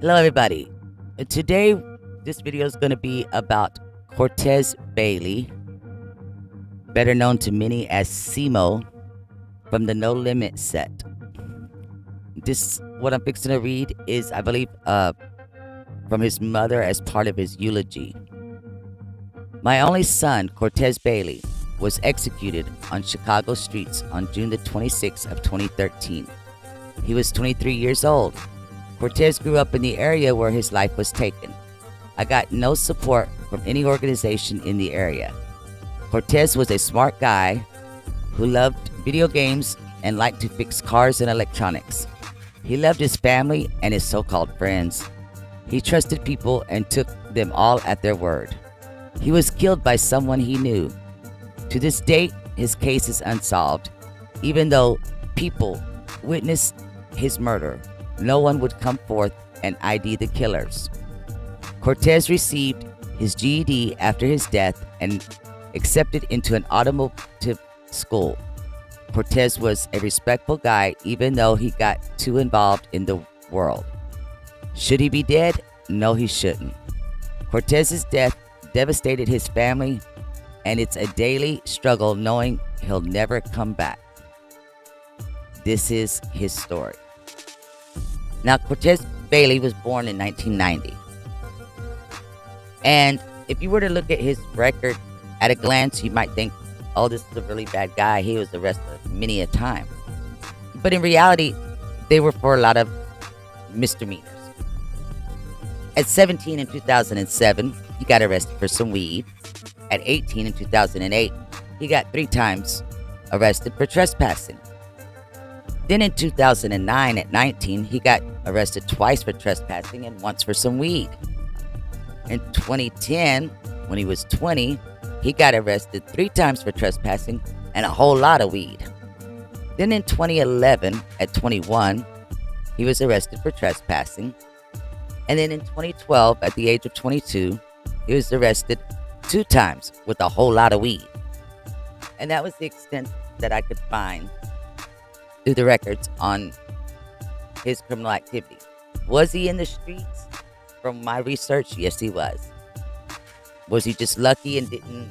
Hello, everybody. Today, this video is going to be about Cortez Bailey, better known to many as Simo from the No Limit set. This, what I'm fixing to read, is, I believe, from his mother as part of his eulogy. My only son, Cortez Bailey, was executed on Chicago streets on June the 26th of 2013. He was 23 years old. Cortez grew up in the area where his life was taken. I got no support from any organization in the area. Cortez was a smart guy who loved video games and liked to fix cars and electronics. He loved his family and his so-called friends. He trusted people and took them all at their word. He was killed by someone he knew. To this date, his case is unsolved. Even though people witnessed his murder, no one would come forth and ID the killers. Cortez received his GED after his death and accepted into an automotive school. Cortez was a respectful guy even though he got too involved in the world. Should he be dead? No, he shouldn't. Cortez's death devastated his family, and it's a daily struggle knowing he'll never come back. This is his story. Now, Cortez Bailey was born in 1990. And if you were to look at his record at a glance, you might think, oh, this is a really bad guy. He was arrested many a time. But in reality, they were for a lot of misdemeanors. At 17 in 2007, he got arrested for some weed. At 18 in 2008, he got 3 times arrested for trespassing. Then in 2009, at 19, he got arrested twice for trespassing and once for some weed. In 2010, when he was 20, he got arrested 3 times for trespassing and a whole lot of weed. Then in 2011, at 21, he was arrested for trespassing. And then in 2012, at the age of 22, he was arrested 2 times with a whole lot of weed. And that was the extent that I could find through the records on his criminal activity. Was he in the streets? From my research, yes, he was. Was he just lucky and didn't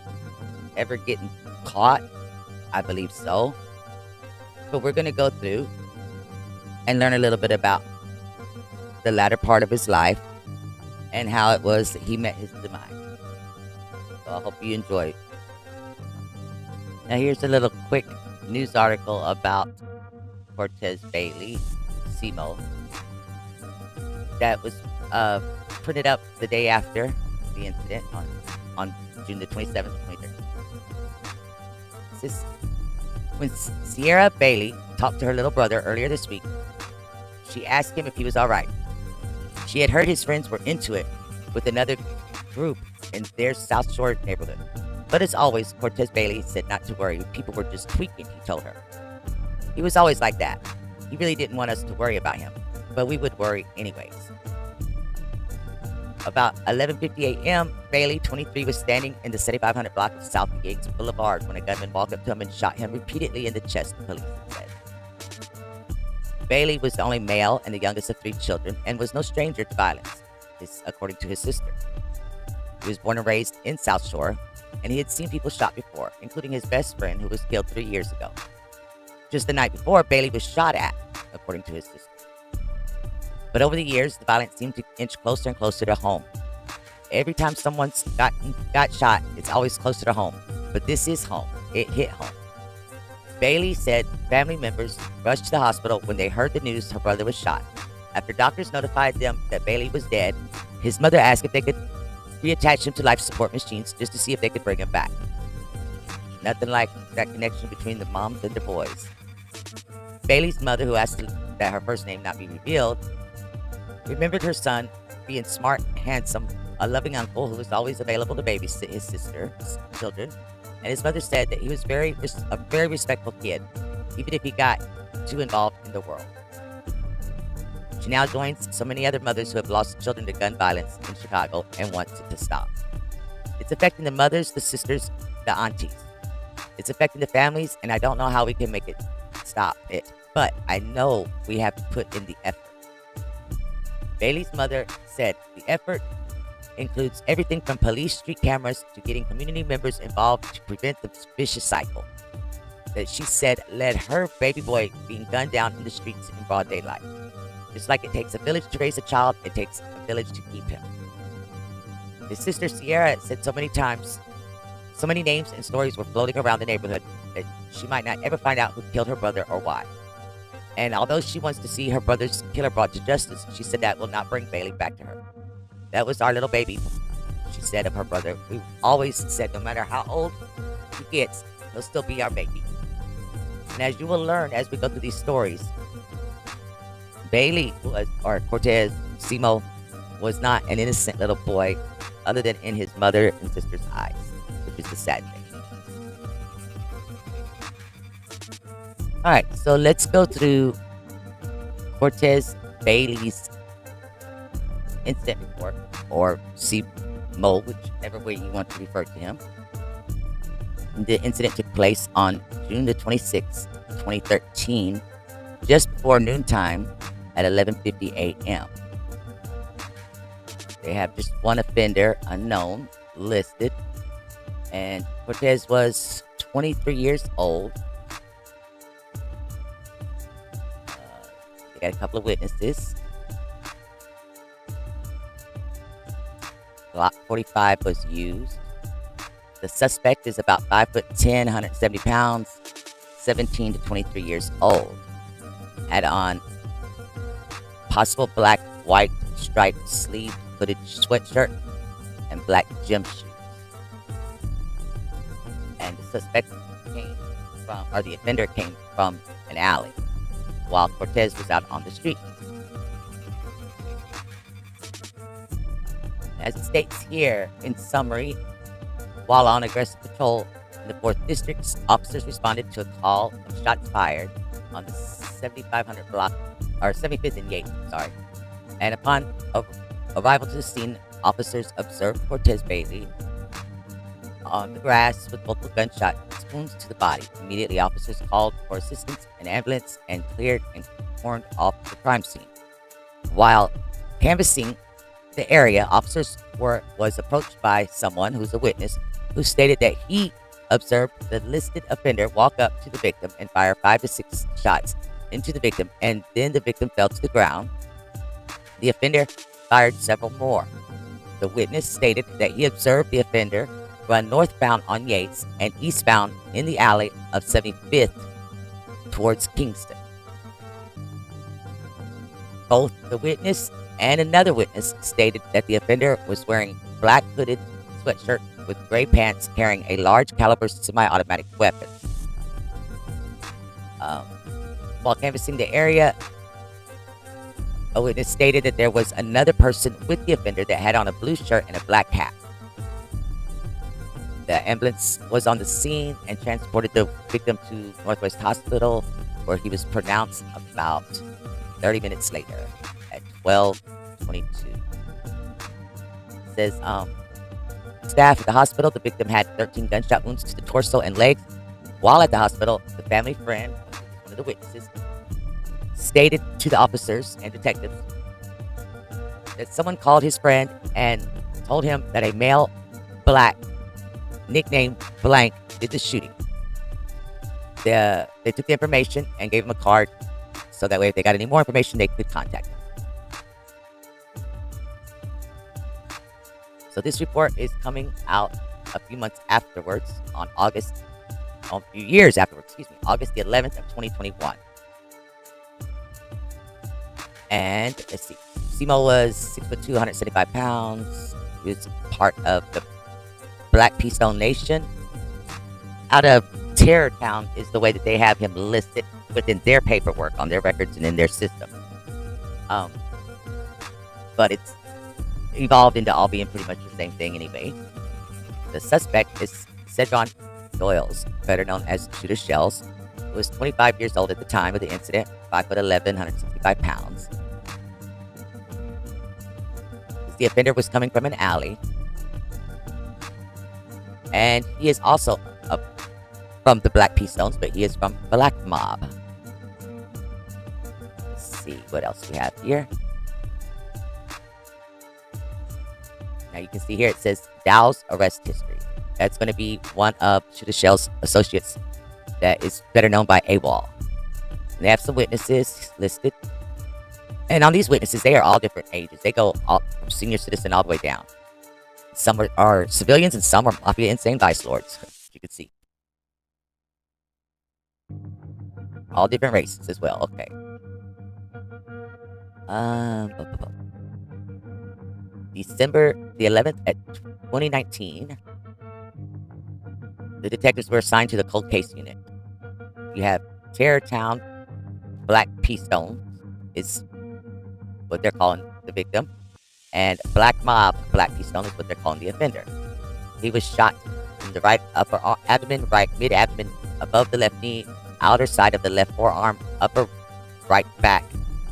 ever get caught? I believe so. But we're going to go through and learn a little bit about the latter part of his life and how it was that he met his demise. So I hope you enjoy. Now here's a little quick news article about Cortez Bailey, Simo, that was printed up the day after the incident on June the 27th, 2013. It says, when Sierra Bailey talked to her little brother earlier this week, she asked him if he was all right. She had heard his friends were into it with another group in their South Shore neighborhood. But as always, Cortez Bailey said not to worry. People were just tweaking, he told her. He was always like that. He really didn't want us to worry about him, but we would worry anyways. About 11:50 a.m., Bailey, 23, was standing in the 7500 block of South Yates Boulevard when a gunman walked up to him and shot him repeatedly in the chest, police said. Bailey was the only male and the youngest of 3 children and was no stranger to violence, according to his sister. He was born and raised in South Shore, and he had seen people shot before, including his best friend who was killed 3 years ago. Just the night before, Bailey was shot at, according to his sister. But over the years, the violence seemed to inch closer and closer to home. Every time someone's got shot, it's always closer to home. But this is home. It hit home. Bailey said family members rushed to the hospital when they heard the news her brother was shot. After doctors notified them that Bailey was dead, his mother asked if they could reattach him to life support machines just to see if they could bring him back. Nothing like that connection between the moms and the boys. Bailey's mother, who asked that her first name not be revealed, remembered her son being smart, handsome, a loving uncle who was always available to babysit his sister's children. And his mother said that he was a very respectful kid, even if he got too involved in the world. She now joins so many other mothers who have lost children to gun violence in Chicago and wants it to stop. It's affecting the mothers, the sisters, the aunties. It's affecting the families, and I don't know how we can make it stop it. But I know we have to put in the effort. Bailey's mother said the effort includes everything from police street cameras to getting community members involved to prevent the vicious cycle that she said led her baby boy being gunned down in the streets in broad daylight. Just like it takes a village to raise a child, it takes a village to keep him. His sister Sierra said so many times, so many names and stories were floating around the neighborhood that she might not ever find out who killed her brother or why. And although she wants to see her brother's killer brought to justice, she said that will not bring Bailey back to her. That was our little baby, she said of her brother. We always said no matter how old he gets, he'll still be our baby. And as you will learn as we go through these stories, Bailey or Cortez, Simo, was not an innocent little boy other than in his mother and sister's eyes, which is the sad thing. Alright, so let's go through Cortez Bailey's incident report, or Simo, whichever way you want to refer to him. The incident took place on June the 26th, 2013, just before noontime at 11:50 a.m. They have just one offender, unknown, listed, and Cortez was 23 years old. They got a couple of witnesses. Glock 45 was used. The suspect is about 5'10", 170 pounds, 17 to 23 years old. Had on possible black, white, striped, sleeved, hooded sweatshirt and black gym shoes. And the suspect the offender came from an alley, while Cortez was out on the street. As it states here in summary, while on aggressive patrol in the 4th District, officers responded to a call of shots fired on the 7500 block, or 75th and Yates, And upon arrival to the scene, officers observed Cortez Bailey on the grass with multiple gunshot wounds to the body. Immediately, officers called for assistance, an ambulance, and cleared and cordoned off the crime scene. While canvassing the area, officers was approached by someone who's a witness who stated that he observed the listed offender walk up to the victim and fire 5 to 6 shots into the victim, and then the victim fell to the ground. The offender fired several more. The witness stated that he observed the offender run northbound on Yates and eastbound in the alley of 75th towards Kingston. Both the witness and another witness stated that the offender was wearing black hooded sweatshirt with gray pants, carrying a large caliber semi-automatic weapon. While canvassing the area, a witness stated that there was another person with the offender that had on a blue shirt and a black hat. The ambulance was on the scene and transported the victim to Northwest Hospital, where he was pronounced about 30 minutes later at 12:22. It says, staff at the hospital, the victim had 13 gunshot wounds to the torso and legs. While at the hospital, the family friend, one of the witnesses, stated to the officers and detectives that someone called his friend and told him that a male black, nicknamed Blank, did the shooting. They took the information and gave him a card so that way if they got any more information, they could contact him. So this report is coming out a few months afterwards, a few years afterwards, August the 11th of 2021. And let's see, Simo was 6'2", 175 pounds. He was part of the Black Keystone Nation. Out of Terror Town is the way that they have him listed within their paperwork, on their records, and in their system. But it's evolved into all being pretty much the same thing anyway. The suspect is Cedron Doyles, better known as Shooter Shells, who was 25 years old at the time of the incident, 5'11", 165 pounds. The offender was coming from an alley, and he is also from the Black Keystones, but he is from Black Mob. Let's see what else we have here. Now you can see here it says Dow's arrest history. That's going to be one of Shooter Shell's associates that is better known by AWOL. And they have some witnesses listed. And on these witnesses, they are all different ages. They go all, from senior citizen all the way down. Some are civilians and some are mafia insane vice lords, as you can see. All different races as well. Okay. December the 11th at 2019, the detectives were assigned to the cold case unit. You have Terrortown Black P-Stone is what they're calling the victim, and Black Mob Black P-Stone is what they're calling the offender. He was shot in the right upper abdomen, right mid-abdomen, above the left knee, outer side of the left forearm, upper right back,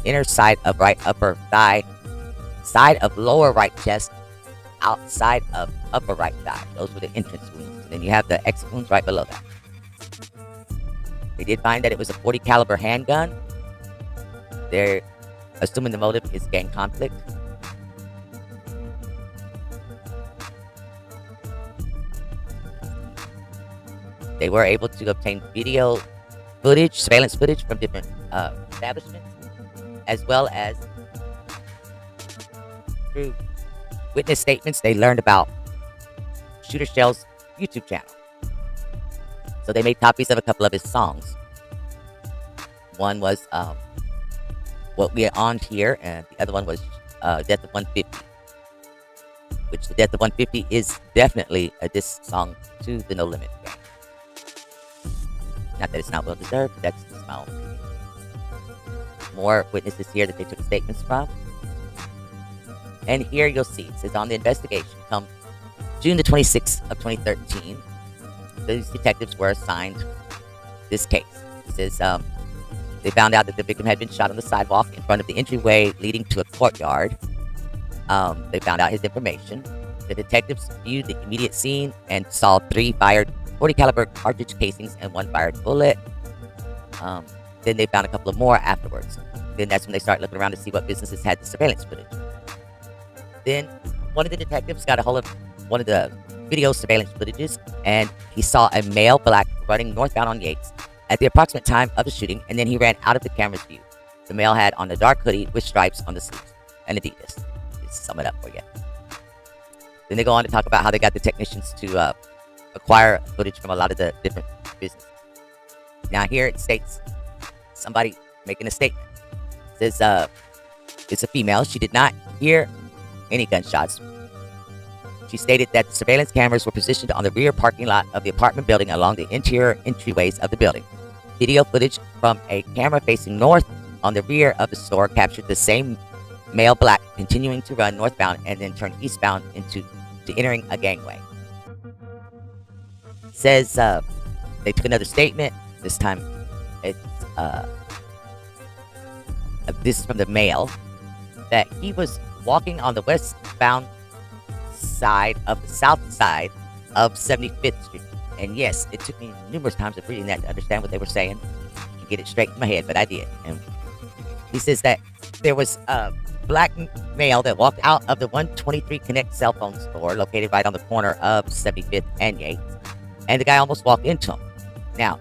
inner side of right upper thigh, side of lower right chest, outside of upper right thigh. Those were the entrance wounds. And then you have the exit wounds right below that. They did find that it was a .40 caliber handgun. They're assuming the motive is gang conflict. They were able to obtain video footage, surveillance footage from different establishments, as well as through witness statements they learned about Shooter Shell's YouTube channel. So they made copies of a couple of his songs. One was What We Are On Here, and the other one was Death of 150. Which the Death of 150 is definitely a diss song to the No Limit gang. Not that it's not well deserved, but that's just my own opinion. More witnesses here that they took statements from. And here you'll see, it says on the investigation, come June the 26th of 2013, these detectives were assigned this case. It says they found out that the victim had been shot on the sidewalk in front of the entryway leading to a courtyard. They found out his information. The detectives viewed the immediate scene and saw 3 fired .40 caliber cartridge casings and 1 fired bullet. Then they found a couple of more afterwards. Then that's when they started looking around to see what businesses had the surveillance footage. Then one of the detectives got a hold of one of the video surveillance footages, and he saw a male black running northbound on Yates at the approximate time of the shooting, and then he ran out of the camera's view. The male had on a dark hoodie with stripes on the sleeves and Adidas. Just sum it up for you. Then they go on to talk about how they got the technicians to acquire footage from a lot of the different businesses. Now here it states somebody making a statement. It says it's a female. She did not hear any gunshots. She stated that the surveillance cameras were positioned on the rear parking lot of the apartment building along the interior entryways of the building. Video footage from a camera facing north on the rear of the store captured the same male black continuing to run northbound and then turn eastbound to entering a gangway. Says they took another statement. This time it's this is from the male, that he was walking on the westbound side of the south side of 75th Street. And yes, it took me numerous times of reading that to understand what they were saying and get it straight in my head, but I did. And he says that there was a black male that walked out of the 123 Connect cell phone store located right on the corner of 75th and Yates, and the guy almost walked into him. Now,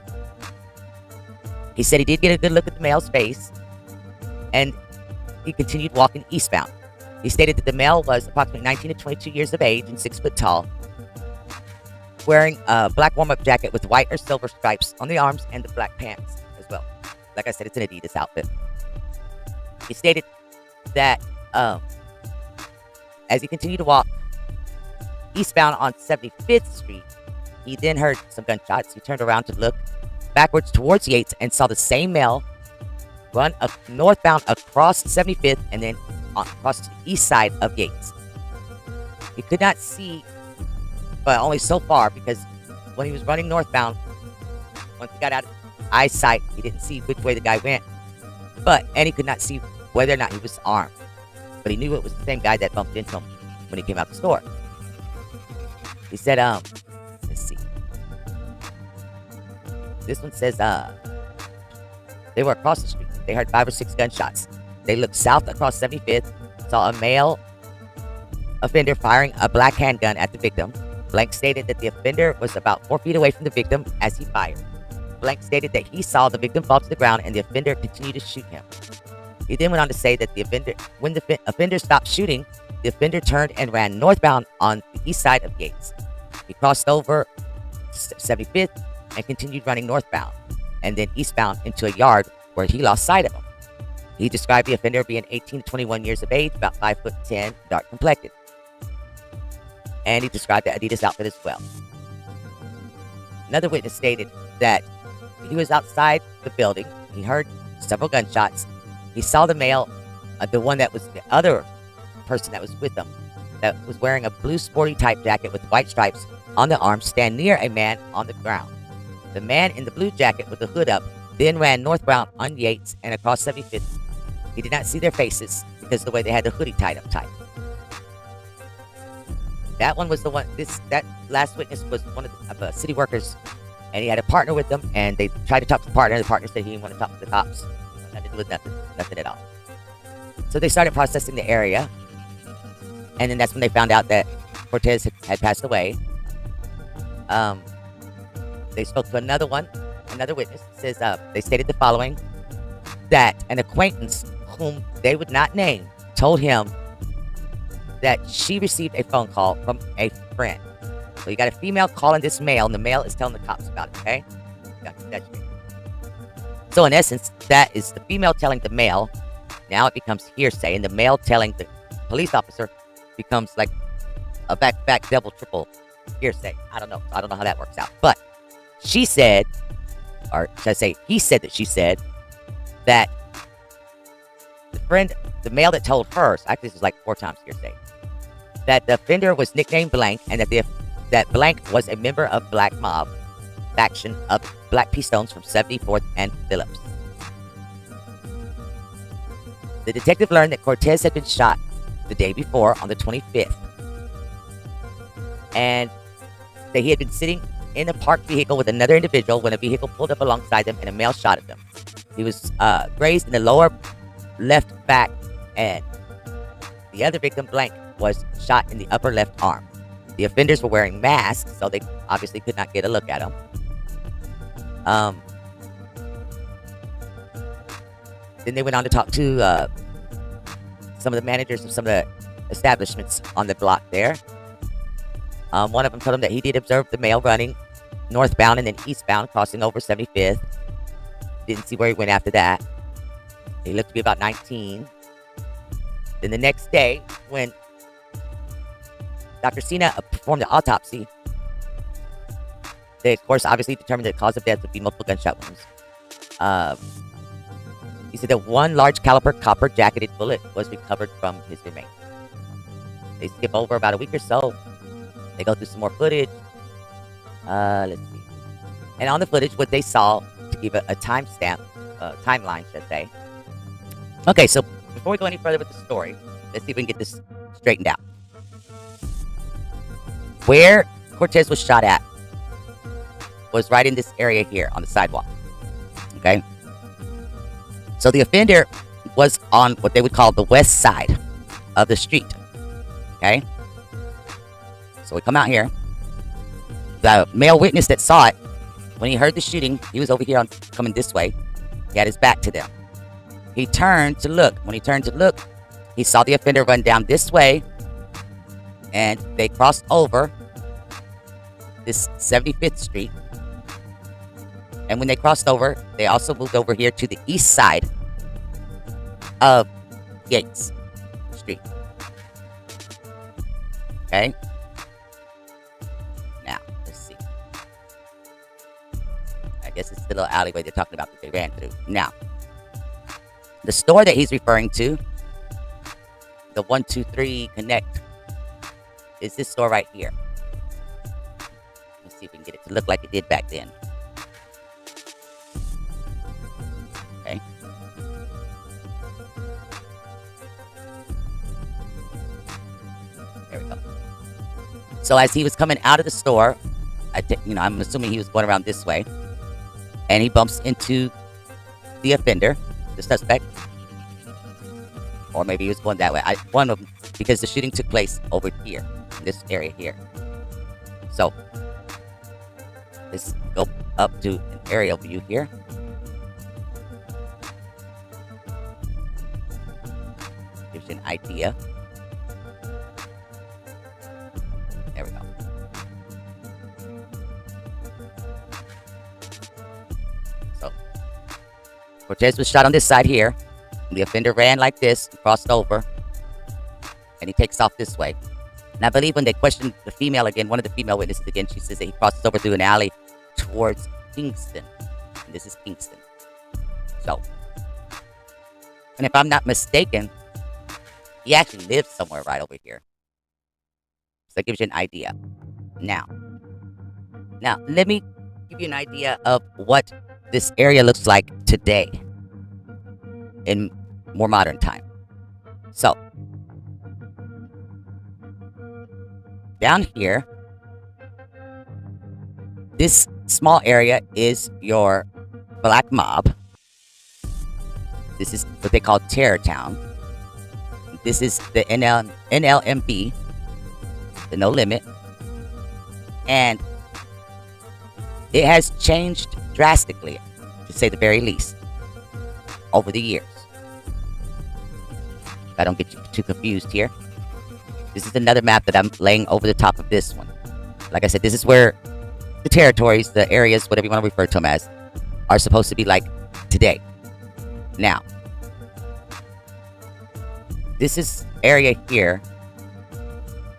he said he did get a good look at the male's face, and he continued walking eastbound. He stated that the male was approximately 19 to 22 years of age and 6 foot tall, wearing a black warm-up jacket with white or silver stripes on the arms and the black pants as well. Like I said, it's an Adidas outfit. He stated that as he continued to walk eastbound on 75th Street, he then heard some gunshots. He turned around to look backwards towards Yates and saw the same male run up northbound across 75th and then across to the east side of Yates. He could not see, but only so far, because when he was running northbound, once he got out of eyesight, he didn't see which way the guy went, and he could not see whether or not he was armed. But he knew it was the same guy that bumped into him when he came out the store. He said, let's see. This one says, they were across the street. They heard 5 or 6 gunshots. They looked south across 75th, saw a male offender firing a black handgun at the victim. Blank stated that the offender was about 4 feet away from the victim as he fired. Blank stated that he saw the victim fall to the ground and the offender continued to shoot him. He then went on to say that when the offender stopped shooting, the offender turned and ran northbound on the east side of Yates. He crossed over 75th and continued running northbound and then eastbound into a yard where he lost sight of him. He described the offender being 18 to 21 years of age, about 5'10", dark complected. And he described the Adidas outfit as well. Another witness stated that he was outside the building. He heard several gunshots. He saw the male, the one that was the other person that was with him, that was wearing a blue sporty type jacket with white stripes on the arm, stand near a man on the ground. The man in the blue jacket with the hood up then ran northbound on Yates and across 75th. He did not see their faces because of the way they had the hoodie tied up tight. That one was the one. That last witness was one of the city workers, and he had a partner with them. And they tried to talk to the partner. The partner said he didn't want to talk to the cops. Nothing to do with nothing at all. So they started processing the area, and then that's when they found out that Cortez had passed away. They spoke to another witness. Says they stated the following: that an acquaintance whom they would not name told him that she received a phone call from a friend. So you got a female calling this male, and the male is telling the cops about it, okay? So in essence, that is the female telling the male. Now it becomes hearsay, and the male telling the police officer becomes like a back, double, triple hearsay. I don't know how that works out. But she said, or should I say, he said that she said that the male that told her, so actually this was like 4 times hearsay, that the offender was nicknamed Blank, and that Blank was a member of Black Mob faction of Black P-Stones from 74th and Phillips. The detective learned that Cortez had been shot the day before on the 25th, and that he had been sitting in a parked vehicle with another individual when a vehicle pulled up alongside them and a male shot at them. He was grazed in the lower left back, and the other victim, Blank, was shot in the upper left arm. The offenders were wearing masks, so they obviously could not get a look at them. Then they went on to talk to some of the managers of some of the establishments on the block there. One of them told him that he did observe the male running northbound and then eastbound, crossing over 75th. Didn't see where he went after that. He looked to be about 19. Then the next day, when Dr. Sina performed the autopsy, they, of course, obviously determined the cause of death would be multiple gunshot wounds. He said that one large caliber copper jacketed bullet was recovered from his remains. They skip over about a week or so. They go through some more footage. Let's see. And on the footage, what they saw, to give a timestamp, timeline, should I say. Okay, so before we go any further with the story, let's see if we can get this straightened out. Where Cortez was shot at was right in this area here on the sidewalk. Okay? So the offender was on what they would call the west side of the street. Okay? So we come out here. The male witness that saw it, when he heard the shooting, he was over here coming this way. He had his back to them. He turned to look. When he turned to look, he saw the offender run down this way, and they crossed over this 75th Street. And when they crossed over, they also moved over here to the east side of Yates Street. Okay? Now, let's see. I guess it's the little alleyway they're talking about that they ran through. Now, the store that he's referring to, the 123 Connect, is this store right here. Let's see if we can get it to look like it did back then. Okay. There we go. So as he was coming out of the store, I'm assuming he was going around this way, and he bumps into the offender, the suspect, or maybe he was going that way. One of them because the shooting took place over here, in this area here. So let's go up to an aerial view here. Gives you an idea. There we go. So Cortez was shot on this side here. The offender ran like this, crossed over, and he takes off this way. And I believe when they questioned the female again, one of the female witnesses again, she says that he crosses over through an alley towards Kingston. And this is Kingston. So, and if I'm not mistaken, he actually lives somewhere right over here. So that gives you an idea. Now, let me give you an idea of what this area looks like today in more modern time. So, down here, this small area is your black mob. This is what they call Terror Town. This is the NLMB, the No Limit. And it has changed drastically, to say the very least, over the years. If I don't get you too confused here. This is another map that I'm laying over the top of this one. Like I said, this is where the territories, the areas, whatever you want to refer to them as, are supposed to be like today. Now, this is area here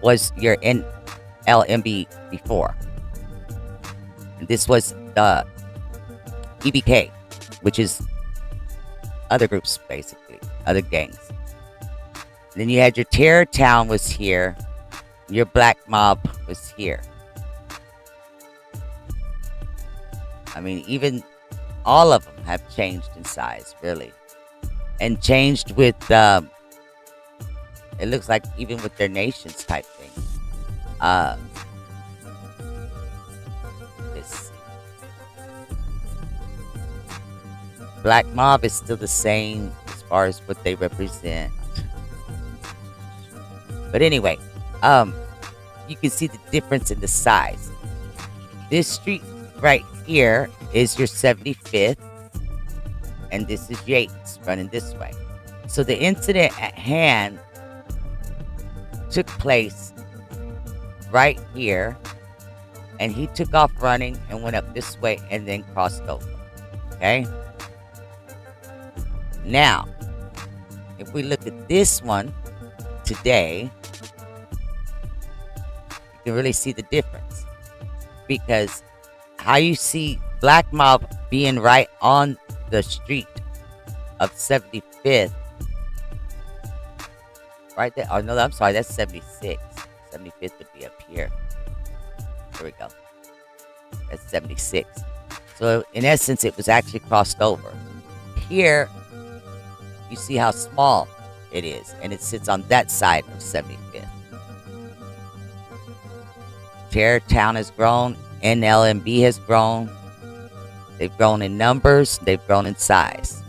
was your NLMB before. And this was the EBK, which is other groups, basically, other gangs. And then you had your Terror Town was here. Your Black Mob was here. I mean, even all of them have changed in size, really. And changed with, it looks like even with their nations type thing. Let's see. Black Mob is still the same as far as what they represent. But anyway, you can see the difference in the size. This street right here is your 75th, and this is Yates running this way. So the incident at hand took place right here, and he took off running and went up this way and then crossed over. Okay? Now, if we look at this one today, you can really see the difference, because how you see Black Mob being right on the street of 75th, right there. Oh no, I'm sorry, that's 76. 75th would be up here. There we go. That's 76. So in essence, it was actually crossed over. Here, you see how small it is, and it sits on that side of 75th. Terror Town has grown. NLMB has grown. They've grown in numbers. They've grown in size.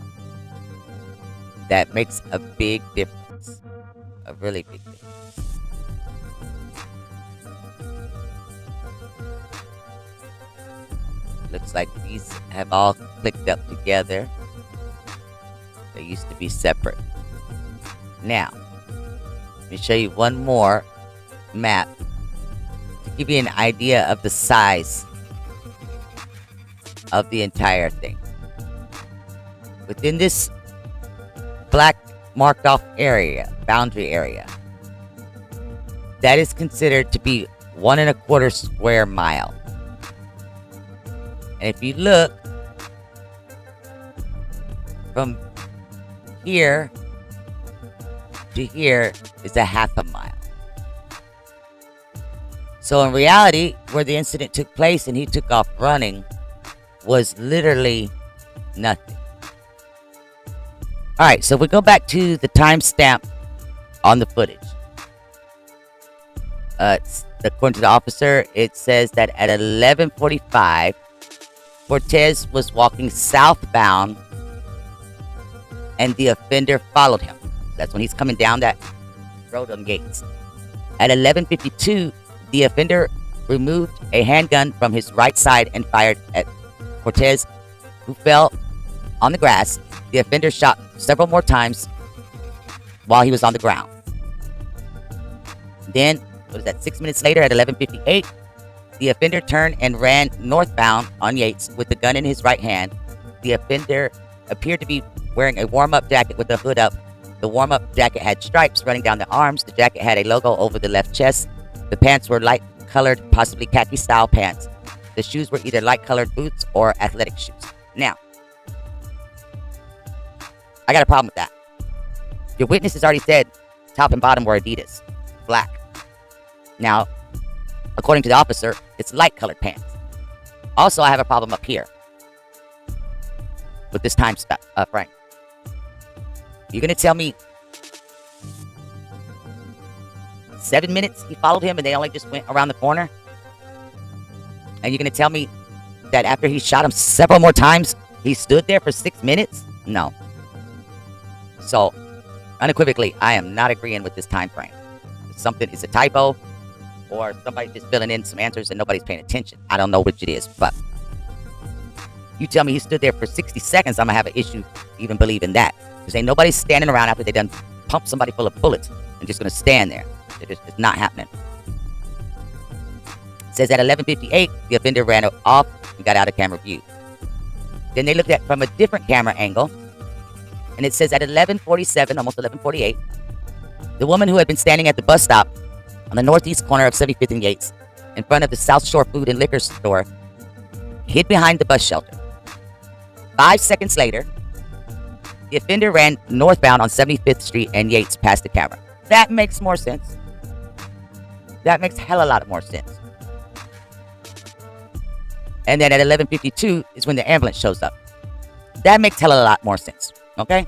That makes a big difference. A really big difference. Looks like these have all clicked up together. They used to be separate. Now, let me show you one more map to give you an idea of the size of the entire thing. Within this black marked off area, boundary area, that is considered to be 1.25 square mile. And if you look from here to here is a 1/2 mile. So in reality, where the incident took place and he took off running was literally nothing. All right, so we go back to the timestamp on the footage. According to the officer, it says that at 11:45, Cortez was walking southbound and the offender followed him. That's when he's coming down that Road on Yates. At 11:52, the offender removed a handgun from his right side and fired at Cortez, who fell on the grass. The offender shot several more times while he was on the ground. Then, 6 minutes later at 11:58, the offender turned and ran northbound on Yates with the gun in his right hand. The offender appeared to be wearing a warm-up jacket with the hood up. The warm-up jacket had stripes running down the arms. The jacket had a logo over the left chest. The pants were light-colored, possibly khaki-style pants. The shoes were either light-colored boots or athletic shoes. Now, I got a problem with that. Your witness has already said top and bottom were Adidas, black. Now, according to the officer, it's light-colored pants. Also, I have a problem up here with this time frame. You're going to tell me 7 minutes he followed him and they only just went around the corner? And you're going to tell me that after he shot him several more times, he stood there for 6 minutes? No. So, unequivocally, I am not agreeing with this time frame. Something is a typo, or somebody's just filling in some answers and nobody's paying attention. I don't know which it is, but you tell me he stood there for 60 seconds, I'm going to have an issue even believing that. Because ain't nobody standing around after they done pumped somebody full of bullets and just going to stand there. It's not happening. It says at 11:58, the offender ran off and got out of camera view. Then they looked at from a different camera angle, and it says at 11:47, almost 11:48, the woman who had been standing at the bus stop on the northeast corner of 75th and Yates, in front of the South Shore Food and Liquor Store, hid behind the bus shelter. 5 seconds later, the offender ran northbound on 75th Street and Yates past the camera. That makes more sense. That makes hella lot more sense. And then at 11:52 is when the ambulance shows up. That makes hella lot more sense. Okay?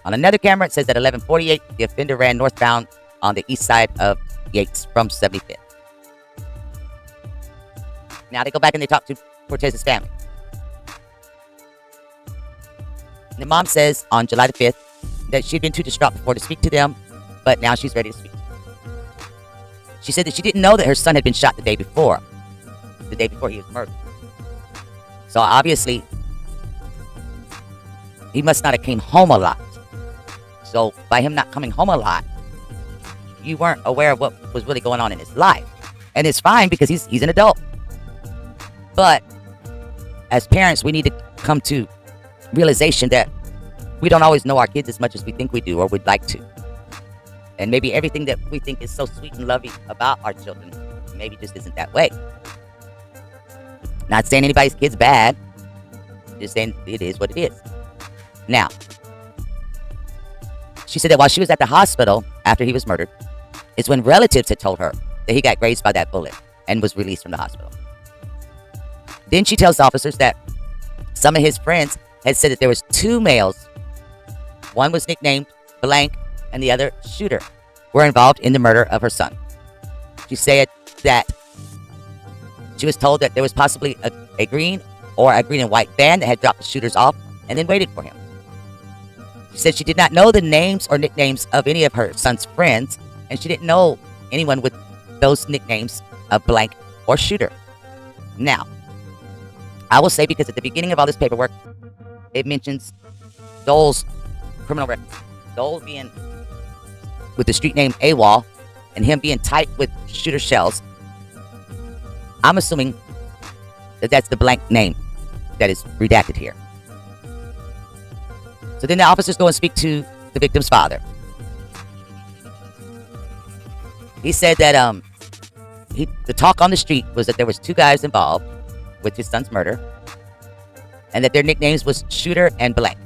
On another camera, it says at 11:48, the offender ran northbound on the east side of Yates from 75th. Now they go back and they talk to Cortez's family. The mom says on July the 5th that she'd been too distraught before to speak to them, but now she's ready to speak. She said that she didn't know that her son had been shot the day before he was murdered. So obviously, he must not have came home a lot. So by him not coming home a lot, you weren't aware of what was really going on in his life. And it's fine because he's an adult. But as parents, we need to come to realization that we don't always know our kids as much as we think we do or would like to. And maybe everything that we think is so sweet and loving about our children maybe just isn't that way. Not saying anybody's kid's bad. Just saying it is what it is. Now, she said that while she was at the hospital after he was murdered, is when relatives had told her that he got grazed by that bullet and was released from the hospital. Then she tells officers that some of his friends had said that there was 2 males. One was nicknamed Blank and the other Shooter, were involved in the murder of her son. She said that she was told that there was possibly a green and white van that had dropped the shooters off and then waited for him. She said she did not know the names or nicknames of any of her son's friends, and she didn't know anyone with those nicknames of Blank or Shooter. Now, I will say, because at the beginning of all this paperwork, it mentions Dole's criminal record. Dole being with the street name AWOL and him being typed with Shooter Shells. I'm assuming that that's the Blank name that is redacted here. So then the officers go and speak to the victim's father. He said that the talk on the street was that there was 2 guys involved with his son's murder, and that their nicknames was Shooter and Blank.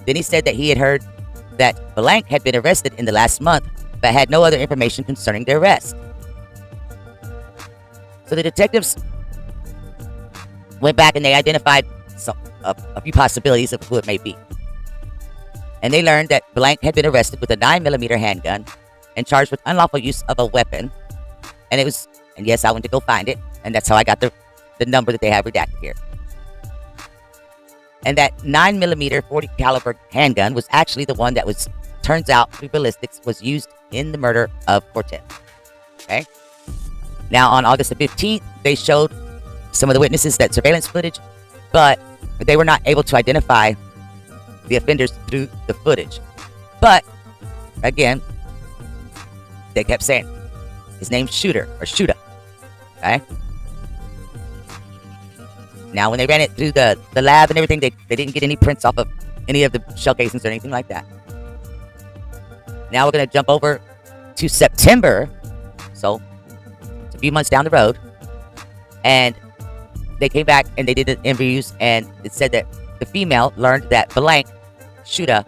Then he said that he had heard that Blank had been arrested in the last month, but had no other information concerning their arrest. So the detectives went back and they identified a few possibilities of who it may be. And they learned that Blank had been arrested with a 9mm handgun and charged with unlawful use of a weapon. And yes, I went to go find it, and that's how I got the number that they have redacted here. And that 9mm 40 caliber handgun was actually the one that was turns out through ballistics was used in the murder of Cortez. Okay. Now, on August the 15th, they showed some of the witnesses that surveillance footage, but they were not able to identify the offenders through the footage. But again, they kept saying his name's Shooter or Shooter. Okay. Now, when they ran it through the lab and everything, they didn't get any prints off of any of the shell casings or anything like that. Now we're going to jump over to September. So it's a few months down the road. And they came back and they did the interviews, and it said that the female learned that blank, Shooter,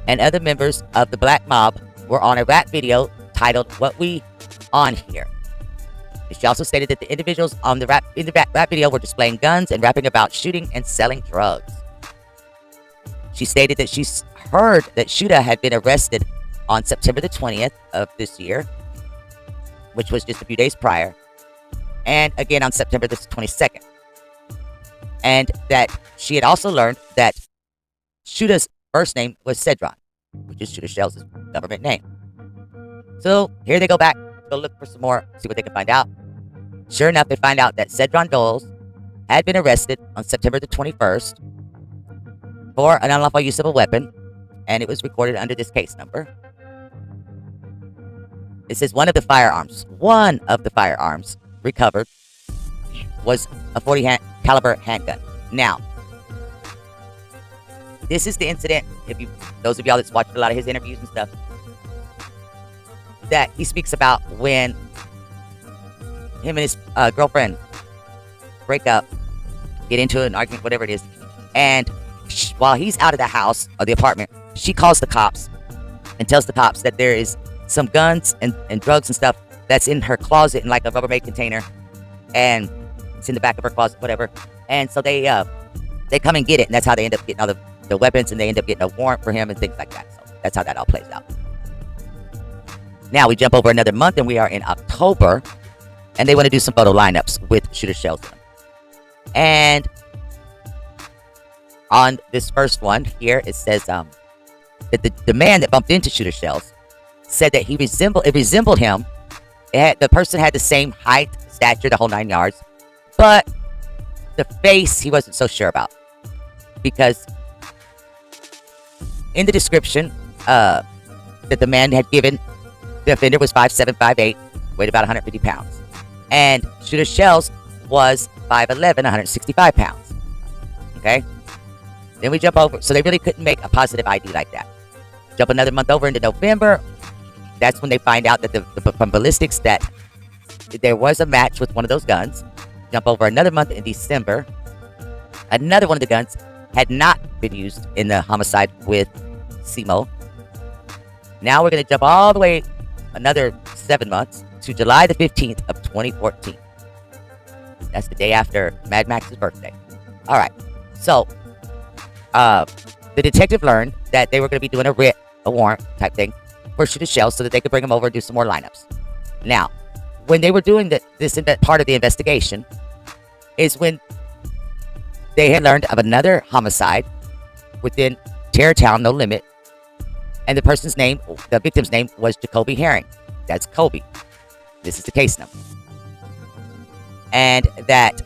and other members of the black mob were on a rap video titled What We On Here. She also stated that the individuals on the rap video were displaying guns and rapping about shooting and selling drugs. She stated that she heard that Shooter had been arrested on September the 20th of this year, which was just a few days prior, and again on September the 22nd. And that she had also learned that Shooter's first name was Cedron, which is Shooter Shell's government name. So here they go back, go look for some more, see what they can find out. Sure enough, they find out that Cedron Doles had been arrested on September the 21st for an unlawful use of a weapon, and it was recorded under this case number. It says one of the firearms recovered was a .40 caliber handgun. Now, this is the incident, those of y'all that's watched a lot of his interviews and stuff, that he speaks about when him and his girlfriend break up, get into an argument, whatever it is, and while he's out of the house or the apartment, she calls the cops and tells the cops that there is some guns and drugs and stuff that's in her closet in like a Rubbermaid container, and it's in the back of her closet, whatever. And so they come and get it, and that's how they end up getting all the weapons, and they end up getting a warrant for him and things like that. So that's how that all plays out. Now we jump over another month, and we are in October, and they want to do some photo lineups with Shooter Shells in them. And on this first one here, it says that the man that bumped into Shooter Shells said that it resembled him. The person had the same height, stature, the whole 9 yards, but the face he wasn't so sure about, because in the description that the man had given, the offender was 5'7", 5'8", weighed about 150 pounds, and Shooter Shells was 5'11", 165 pounds. Okay, then we jump over, so they really couldn't make a positive ID like that. Jump another month over into November. That's when they find out that from ballistics that there was a match with one of those guns. Jump over another month in December. Another one of the guns had not been used in the homicide with Simo. Now we're going to jump all the way another 7 months to July the 15th of 2014. That's the day after Mad Max's birthday. All right. So the detective learned that they were going to be doing a warrant type thing for Shooter Shells so that they could bring him over and do some more lineups. Now, when they were doing this part of the investigation is when they had learned of another homicide within Terrortown, No Limit, and the victim's name was Jacoby Herring. That's Kobe. This is the case number. And that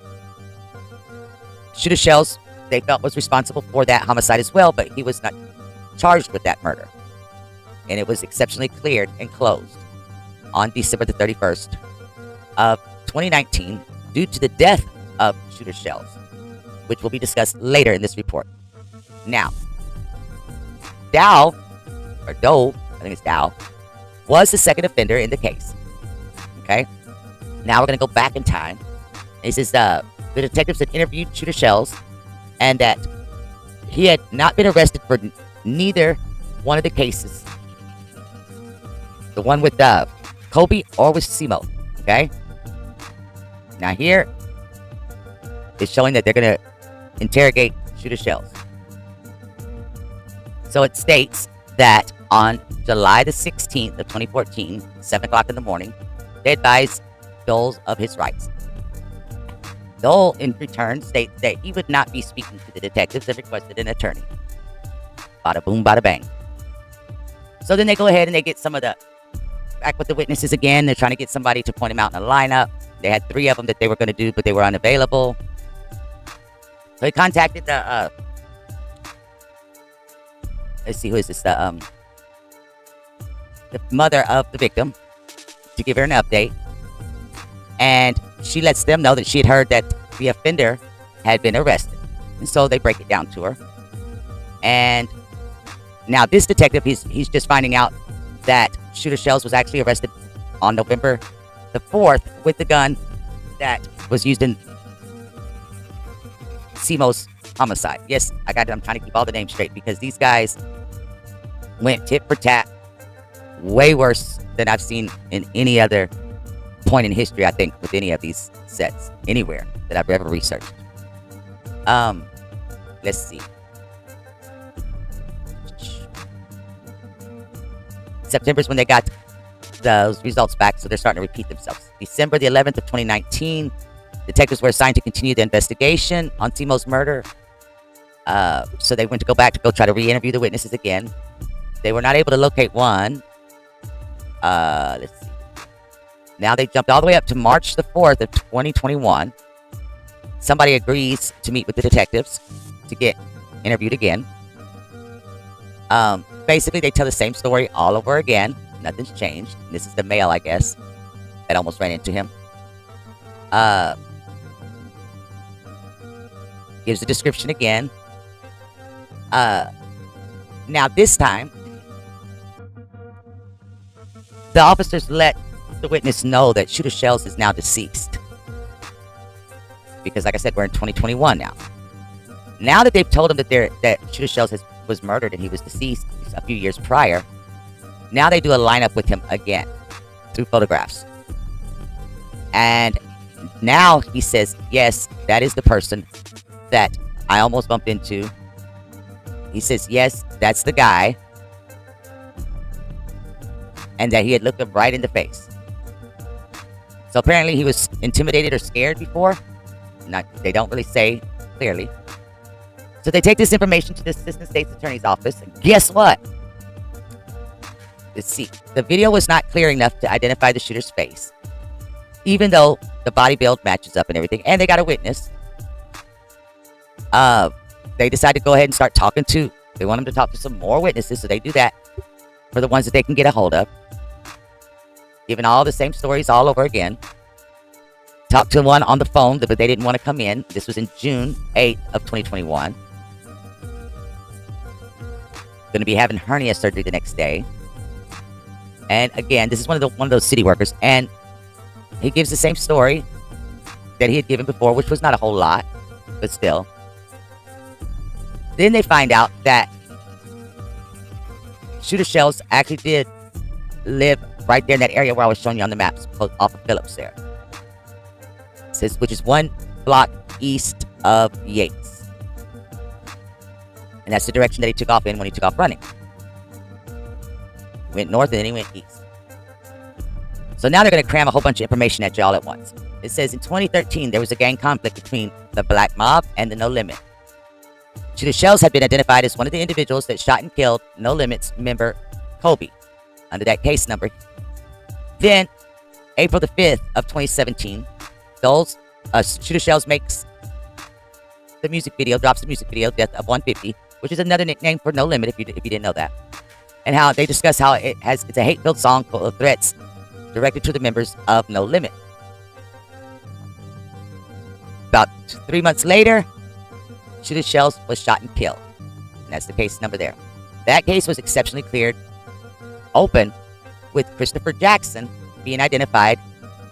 Shooter Shells, they felt, was responsible for that homicide as well, but he was not charged with that murder. And it was exceptionally cleared and closed on December the 31st of 2019 due to the death of Shooter Shells, which will be discussed later in this report. Now, Doe, I think it's Dow, was the second offender in the case. Okay? Now we're going to go back in time. It says the detectives had interviewed Shooter Shells and that he had not been arrested for neither one of the cases. The one with Kobe or with Simo. Okay? Now here is showing that they're going to interrogate Shooter Shells. So it states that on July the 16th of 2014, 7 o'clock in the morning, they advised Doles of his rights. Dole, in return, states that he would not be speaking to the detectives and requested an attorney. Bada boom, bada bang. So then they go ahead and they get some of the back with the witnesses again. They're trying to get somebody to point them out in a lineup. They had 3 of them that they were going to do, but they were unavailable. So he contacted the let's see, who is this? The mother of the victim to give her an update. And she lets them know that she had heard that the offender had been arrested. And so they break it down to her. And now this detective, he's just finding out that Shooter Shells was actually arrested on November the 4th with the gun that was used in Simo's homicide. Yes, I'm trying to keep all the names straight because these guys went tit for tat, way worse than I've seen in any other point in history, I think, with any of these sets, anywhere that I've ever researched. Let's see. September is when they got those results back, so they're starting to repeat themselves. December the 11th of 2019, detectives were assigned to continue the investigation on Simo's murder. So they went to go back to go try to re-interview the witnesses again. They were not able to locate one. Let's see. Now they jumped all the way up to March the 4th of 2021. Somebody agrees to meet with the detectives to get interviewed again. Basically, they tell the same story all over again. Nothing's changed. This is the male, I guess, that almost ran into him. Gives the description again. Now this time, the officers let the witness know that Shooter Shells is now deceased. Because, like I said, we're in 2021 now. Now that they've told him that Shooter Shells was murdered and he was deceased a few years prior, now they do a lineup with him again through photographs. And now he says, yes, that is the person that I almost bumped into. He says, yes, that's the guy. And that he had looked him right in the face. So apparently he was intimidated or scared before. They don't really say clearly. So they take this information to the Assistant State's Attorney's Office. And guess what? Let's see. The video was not clear enough to identify the shooter's face. Even though the body build matches up and everything. And they got a witness. They decide to go ahead and start talking to... They want them to talk to some more witnesses. So they do that for the ones that they can get a hold of. Giving all the same stories all over again. Talked to one on the phone, but they didn't want to come in. This was in June 8th of 2021. Going to be having hernia surgery the next day. And again, this is one of those city workers, and he gives the same story that he had given before, which was not a whole lot, but still. Then they find out that Shooter Shells actually did live right there in that area where I was showing you on the maps, off of Phillips there. It says, which is 1 block east of Yates. And that's the direction that he took off in when he took off running. He went north and then he went east. So now they're going to cram a whole bunch of information at you all at once. It says in 2013, there was a gang conflict between the Black Mob and the No Limit. Shooter Shells had been identified as one of the individuals that shot and killed No Limit's member Kobe under that case number. Then, April the 5th of 2017, Shooter Shells makes the music video, drops the music video, Death of 150, which is another nickname for No Limit if you didn't know that. And how they discuss how it's a hate-filled song full of threats directed to the members of No Limit. About 3 months later, Shooter Shells was shot and killed. And that's the case number there. That case was exceptionally cleared open, with Christopher Jackson being identified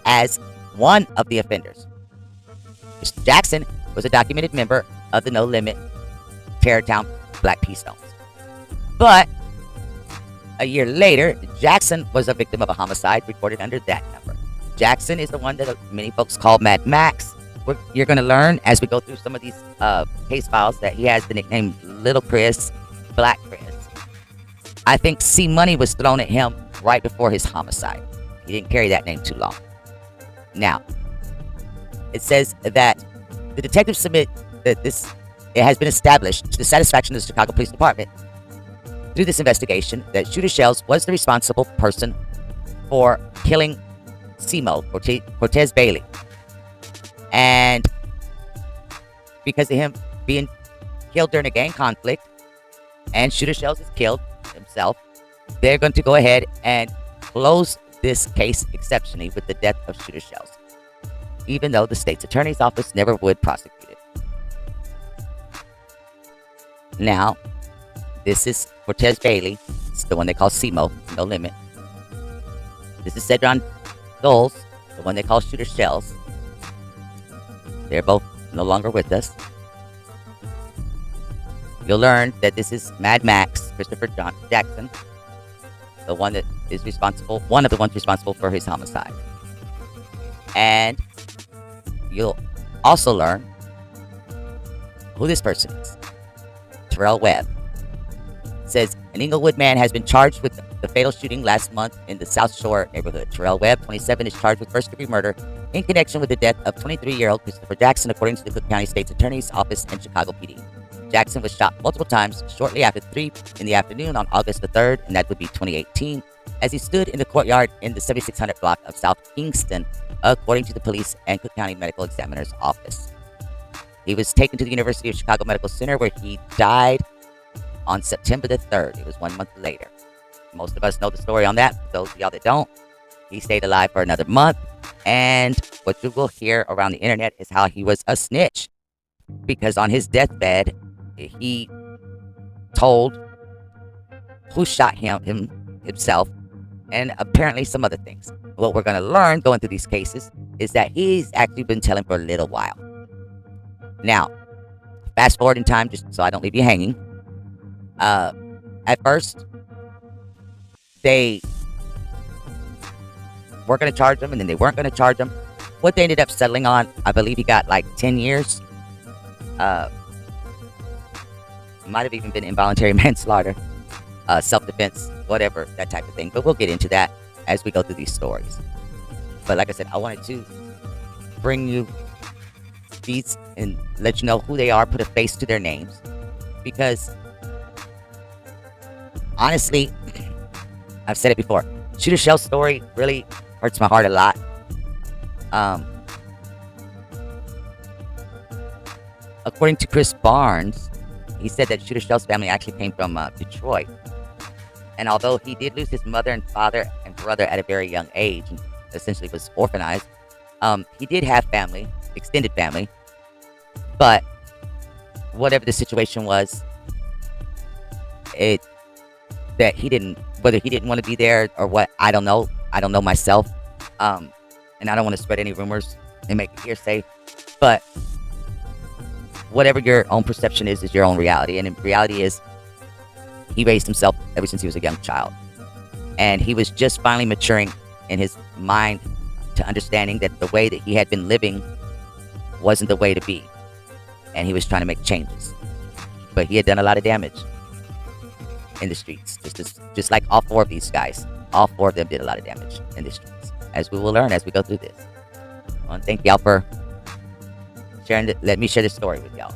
as one of the offenders. Mr. Jackson was a documented member of the No Limit Terrortown Black P Stones. But a year later, Jackson was a victim of a homicide recorded under that number. Jackson is the one that many folks call Mad Max. You're going to learn as we go through some of these case files that he has the nickname Little Chris, Black Chris. I think C Money was thrown at him right before his homicide. He didn't carry that name too long. Now, it says that the detectives submit that it has been established to the satisfaction of the Chicago Police Department through this investigation that Shooter Shells was the responsible person for killing Simo, Cortez Bailey. And because of him being killed during a gang conflict, and Shooter Shells is killed himself, they're going to go ahead and close this case exceptionally with the death of Shooter Shells, even though the state's attorney's office never would prosecute it. Now, this is Cortez Bailey. It's the one they call Simo, No Limit. This is Cedron Doles, the one they call Shooter Shells. They're both no longer with us. You'll learn that this is Mad Max, Christopher Jackson, the one that is responsible, one of the ones responsible for his homicide. And you'll also learn who this person is. Terrell Webb. Says an Inglewood man has been charged with the fatal shooting last month in the South Shore neighborhood. Terrell Webb, 27, is charged with first-degree murder in connection with the death of 23-year-old Christopher Jackson, according to the Cook County State's Attorney's Office and Chicago PD. Jackson was shot multiple times shortly after 3 in the afternoon on August the 3rd, and that would be 2018, as he stood in the courtyard in the 7600 block of South Kingston, according to the police and Cook County Medical Examiner's Office. He was taken to the University of Chicago Medical Center, where he died on September the 3rd. It was 1 month later. Most of us know the story on that. Those of y'all that don't, he stayed alive for another month. And what you will hear around the internet is how he was a snitch, because on his deathbed, he told who shot himself, and apparently some other things. What we're going to learn going through these cases is that he's actually been telling for a little while. Now, fast forward in time, just so I don't leave you hanging. At first, they were going to charge him, and then they weren't going to charge him. What they ended up settling on, I believe he got like 10 years. Might have even been involuntary manslaughter, self-defense, whatever, that type of thing. But we'll get into that as we go through these stories. But like I said, I wanted to bring you these and let you know who they are, put a face to their names. Because, honestly, I've said it before, Shooter Shell's story really hurts my heart a lot. According to Chris Barnes, he said that Shooter Shell's family actually came from Detroit. And although he did lose his mother and father and brother at a very young age, and essentially was orphanized, he did have family, extended family. But whatever the situation was, that he didn't, whether he didn't want to be there or what, I don't know. I don't know myself. And I don't want to spread any rumors and make it hearsay. But whatever your own perception is your own reality. And in reality is, he raised himself ever since he was a young child. And he was just finally maturing in his mind to understanding that the way that he had been living wasn't the way to be. And he was trying to make changes. But he had done a lot of damage in the streets. Just like all four of these guys. All four of them did a lot of damage in the streets, as we will learn as we go through this. I want to thank y'all for sharing. Let me share this story with y'all.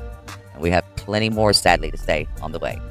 And we have plenty more, sadly, to say on the way.